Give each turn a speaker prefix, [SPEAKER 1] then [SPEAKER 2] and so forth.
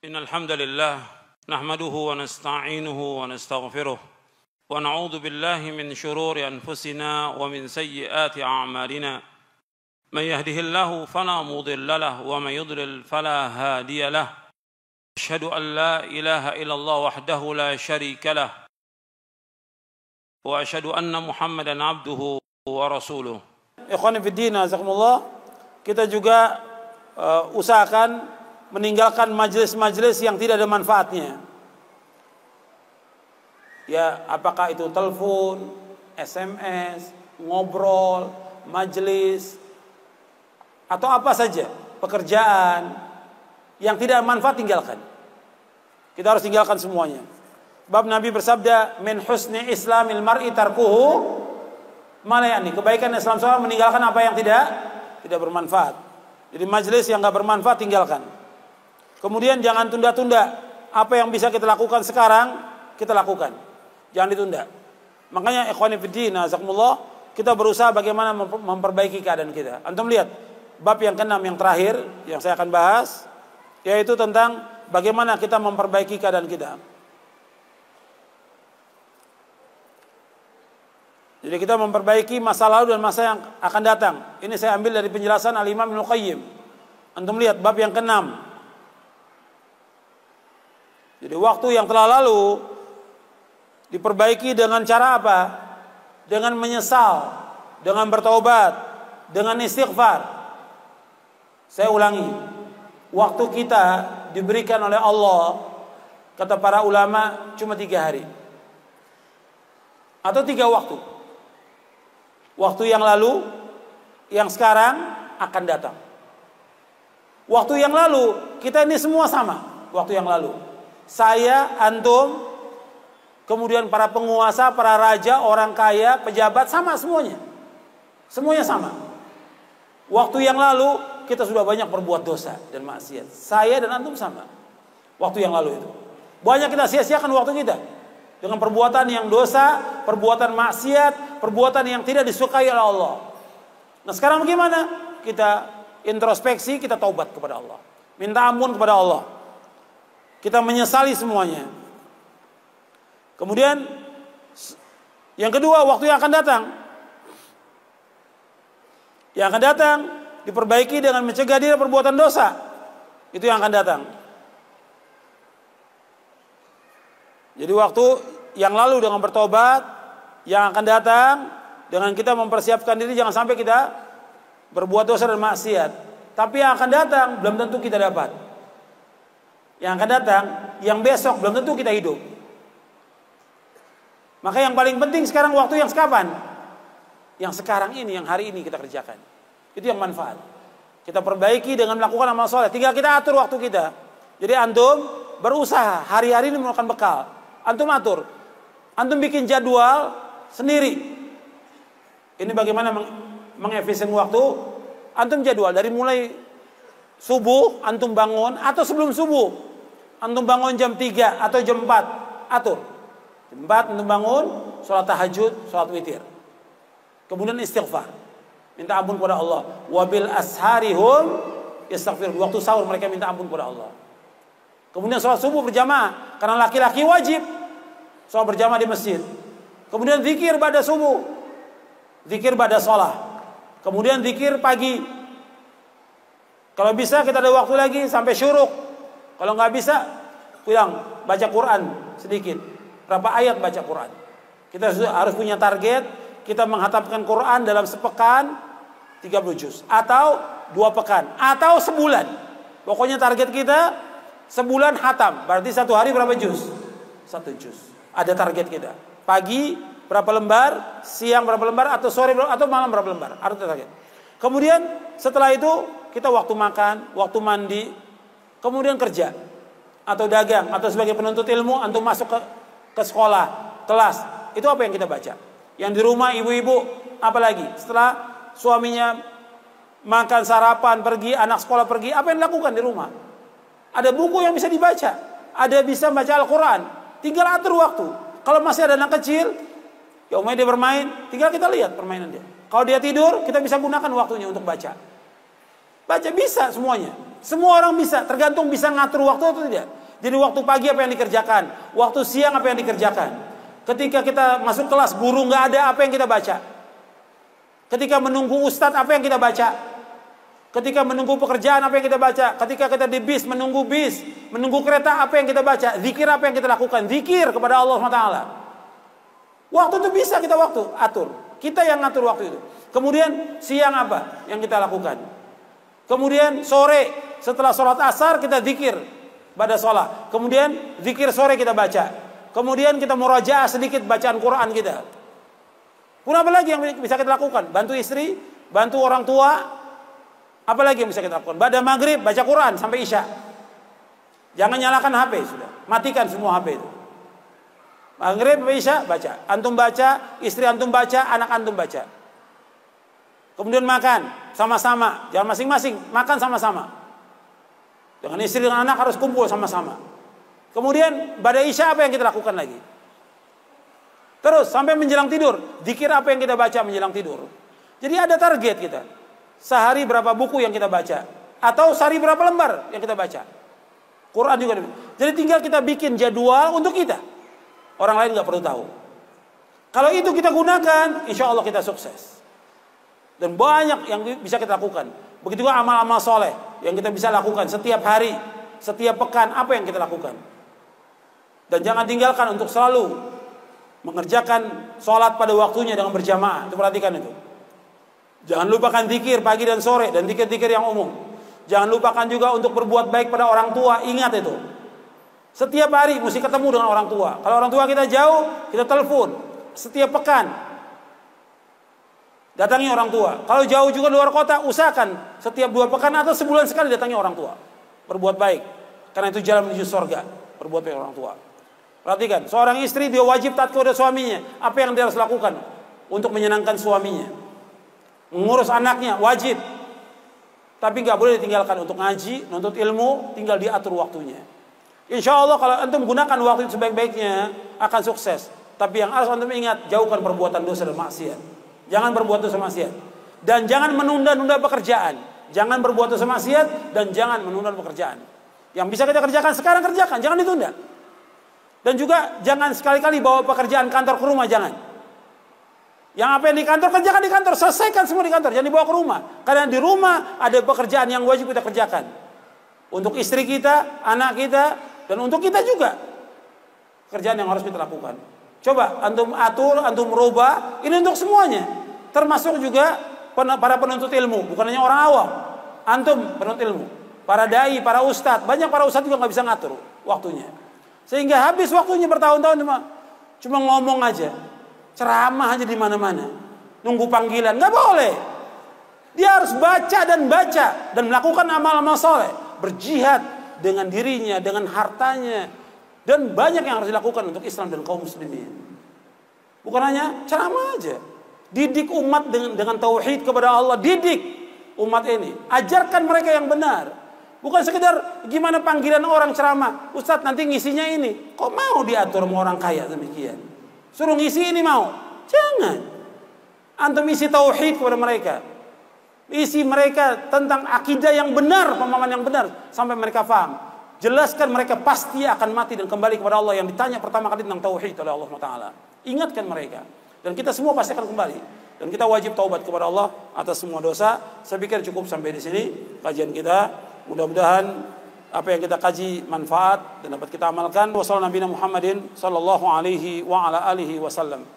[SPEAKER 1] إن الحمد لله نحمده ونستعينه ونستغفره ونعوذ بالله من شرور أنفسنا ومن سيئات أعمالنا من يهده الله فلا مضل له ومن يضلل فلا هادي له أشهد أن لا إله إلا الله وحده لا شريك له وأشهد أن محمدا عبده ورسوله.
[SPEAKER 2] Ikhwan fillah, jazakumullah. Kita juga usahakan meninggalkan majelis-majelis yang tidak ada manfaatnya. Ya, apakah itu telepon, SMS, ngobrol, majelis, atau apa saja, pekerjaan yang tidak manfaat tinggalkan. Kita harus tinggalkan semuanya. Bab Nabi bersabda, "Min husni islamil mar'i tarkuhu ma la ya'ni." Kebaikan Islam seorang meninggalkan apa yang tidak bermanfaat. Jadi majelis yang enggak bermanfaat tinggalkan. Kemudian jangan tunda-tunda. Apa yang bisa kita lakukan sekarang, kita lakukan. Jangan ditunda. Makanya ikhwani fillah, jazakumullah, kita berusaha bagaimana memperbaiki keadaan kita. Antum lihat bab yang ke-6 yang terakhir yang saya akan bahas, yaitu tentang bagaimana kita memperbaiki keadaan kita. Jadi kita memperbaiki masa lalu dan masa yang akan datang. Ini saya ambil dari penjelasan Al-Imam Ibnu Qayyim. Antum lihat bab yang ke-6. Jadi waktu yang telah lalu diperbaiki dengan cara apa? Dengan menyesal, dengan bertaubat, dengan istighfar. Saya ulangi, waktu kita diberikan oleh Allah, kata para ulama, cuma 3 hari atau 3 waktu. Waktu yang lalu, yang sekarang akan datang. Waktu yang lalu, kita ini semua sama. Waktu yang lalu, saya, antum, kemudian para penguasa, para raja, orang kaya, pejabat, sama semuanya. Semuanya sama. Waktu yang lalu kita sudah banyak berbuat dosa dan maksiat. Saya dan antum sama. Waktu yang lalu itu banyak kita sia-siakan waktu kita dengan perbuatan yang dosa, perbuatan maksiat, perbuatan yang tidak disukai oleh Allah. Nah sekarang bagaimana? Kita introspeksi, kita taubat kepada Allah, minta ampun kepada Allah. Kita menyesali semuanya. Kemudian yang kedua, waktu yang akan datang. Yang akan datang diperbaiki dengan mencegah diri perbuatan dosa. Itu yang akan datang. Jadi waktu yang lalu dengan bertobat, yang akan datang dengan kita mempersiapkan diri jangan sampai kita berbuat dosa dan maksiat. Tapi yang akan datang belum tentu kita dapat. Yang akan datang, yang besok belum tentu kita hidup. Maka yang paling penting sekarang waktu yang sekapan? Yang sekarang ini, yang hari ini kita kerjakan. Itu yang manfaat. Kita perbaiki dengan melakukan amal soleh. Tinggal kita atur waktu kita. Jadi antum berusaha hari-hari ini melakukan bekal. Antum atur. Antum bikin jadwal sendiri. Ini bagaimana mengefisien waktu. Antum jadwal dari mulai subuh antum bangun atau sebelum subuh. Antum bangun jam 3 atau jam 4, atur. Jam 4 antum bangun, sholat tahajud, sholat witir. Kemudian istighfar. Minta ampun kepada Allah. Wabil asharihum yastaghfir. Waktu sahur mereka minta ampun kepada Allah. Kemudian sholat subuh berjamaah. Karena laki-laki wajib sholat berjamaah di masjid. Kemudian zikir pada subuh. Zikir pada sholat. Kemudian zikir pagi. Kalau bisa kita ada waktu lagi sampai syuruk. Kalau nggak bisa, pulang baca Quran sedikit. Berapa ayat baca Quran? Kita harus punya target. Kita menghatamkan Quran dalam sepekan 30 juz. Atau 2 pekan. Atau sebulan. Pokoknya target kita sebulan hatam. Berarti 1 hari berapa juz? 1 juz. Ada target kita. Pagi berapa lembar, siang berapa lembar, atau sore atau malam berapa lembar. Ada target. Kemudian setelah itu kita waktu makan, waktu mandi, kemudian kerja atau dagang atau sebagai penuntut ilmu, antum masuk ke sekolah, kelas. Itu apa yang kita baca? Yang di rumah ibu-ibu, apalagi setelah suaminya makan, sarapan, pergi, anak sekolah pergi, apa yang dilakukan di rumah? Ada buku yang bisa dibaca, ada bisa baca Al-Quran. Tinggal atur waktu. Kalau masih ada anak kecil, ya umumnya dia bermain, tinggal kita lihat permainan dia. Kalau dia tidur, kita bisa gunakan waktunya untuk baca. Baca bisa semuanya. Semua orang bisa, tergantung bisa ngatur waktu atau tidak. Jadi waktu pagi apa yang dikerjakan, waktu siang apa yang dikerjakan. Ketika kita masuk kelas, guru nggak ada, apa yang kita baca. Ketika menunggu ustadz, apa yang kita baca. Ketika menunggu pekerjaan, apa yang kita baca. Ketika kita di bis, menunggu kereta, apa yang kita baca. Zikir apa yang kita lakukan, zikir kepada Allah SWT. Waktu itu bisa kita atur. Kita yang ngatur waktu itu. Kemudian siang apa yang kita lakukan. Kemudian sore setelah sholat asar kita zikir pada sholat. Kemudian zikir sore kita baca. Kemudian kita murajaah sedikit bacaan Quran kita. Pun apa lagi yang bisa kita lakukan? Bantu istri, bantu orang tua. Apa lagi yang bisa kita lakukan? Pada maghrib baca Quran sampai isya. Jangan nyalakan HP sudah. Matikan semua HP itu. Maghrib sampai isya baca. Antum baca, istri antum baca, anak antum baca. Kemudian makan sama-sama, jangan masing-masing, makan sama-sama. Dengan istri dengan anak harus kumpul sama-sama. Kemudian pada isya apa yang kita lakukan lagi? Terus sampai menjelang tidur, zikir apa yang kita baca menjelang tidur. Jadi ada target kita. Sehari berapa buku yang kita baca, atau sehari berapa lembar yang kita baca. Quran juga. Jadi tinggal kita bikin jadwal untuk kita. Orang lain nggak perlu tahu. Kalau itu kita gunakan, insya Allah kita sukses. Dan banyak yang bisa kita lakukan. Begitu juga amal-amal soleh yang kita bisa lakukan setiap hari, setiap pekan, apa yang kita lakukan. Dan jangan tinggalkan untuk selalu mengerjakan sholat pada waktunya dengan berjamaah. Itu perhatikan itu. Jangan lupakan zikir pagi dan sore dan zikir-zikir yang umum. Jangan lupakan juga untuk berbuat baik pada orang tua. Ingat itu. Setiap hari mesti ketemu dengan orang tua. Kalau orang tua kita jauh, kita telepon. Setiap pekan datangi orang tua. Kalau jauh juga luar kota, usahakan setiap 2 pekan atau sebulan sekali datangi orang tua. Berbuat baik. Karena itu jalan menuju surga. Berbuat baik orang tua. Perhatikan, seorang istri dia wajib taat kepada suaminya. Apa yang dia harus lakukan untuk menyenangkan suaminya? Mengurus anaknya wajib. Tapi nggak boleh ditinggalkan untuk ngaji, nuntut ilmu, tinggal diatur waktunya. Insya Allah kalau antum gunakan waktu itu sebaik-baiknya akan sukses. Tapi yang harus antum ingat, jauhkan perbuatan dosa dan maksiat. Jangan berbuat dosa maksiat. Dan jangan menunda-nunda pekerjaan. Jangan berbuat dosa maksiat dan jangan menunda pekerjaan. Yang bisa kita kerjakan sekarang kerjakan, jangan ditunda. Dan juga jangan sekali-kali bawa pekerjaan kantor ke rumah, jangan. Yang apa yang di kantor kerjakan di kantor, selesaikan semua di kantor, jangan dibawa ke rumah. Karena di rumah ada pekerjaan yang wajib kita kerjakan. Untuk istri kita, anak kita, dan untuk kita juga. Kerjaan yang harus kita lakukan. Coba antum atur, antum merubah, ini untuk semuanya. Termasuk juga para penuntut ilmu, bukan hanya orang awam. Antum penuntut ilmu, para dai, para ustadz, banyak para ustadz juga nggak bisa ngatur waktunya. Sehingga habis waktunya bertahun-tahun cuma ngomong aja, ceramah aja di mana-mana, nunggu panggilan, nggak boleh. Dia harus baca dan melakukan amal-amal soleh, berjihad dengan dirinya, dengan hartanya, dan banyak yang harus dilakukan untuk Islam dan kaum muslimin. Bukan hanya ceramah aja, didik umat dengan tauhid kepada Allah, didik umat ini, ajarkan mereka yang benar. Bukan sekedar gimana panggilan orang ceramah, Ustadz nanti ngisinya ini. Kok mau diatur sama orang kaya demikian? Suruh ngisi ini mau? Jangan. Antum isi tauhid kepada mereka. Isi mereka tentang akidah yang benar, pemahaman yang benar sampai mereka paham. Jelaskan mereka pasti akan mati dan kembali kepada Allah yang ditanya pertama kali tentang tauhid oleh Allah Taala. Ingatkan mereka. Dan kita semua pasti akan kembali. Dan kita wajib taubat kepada Allah atas semua dosa. Saya pikir cukup sampai di sini kajian kita. Mudah-mudahan apa yang kita kaji manfaat dan dapat kita amalkan. Wassalamualaikum warahmatullahi wabarakatuh.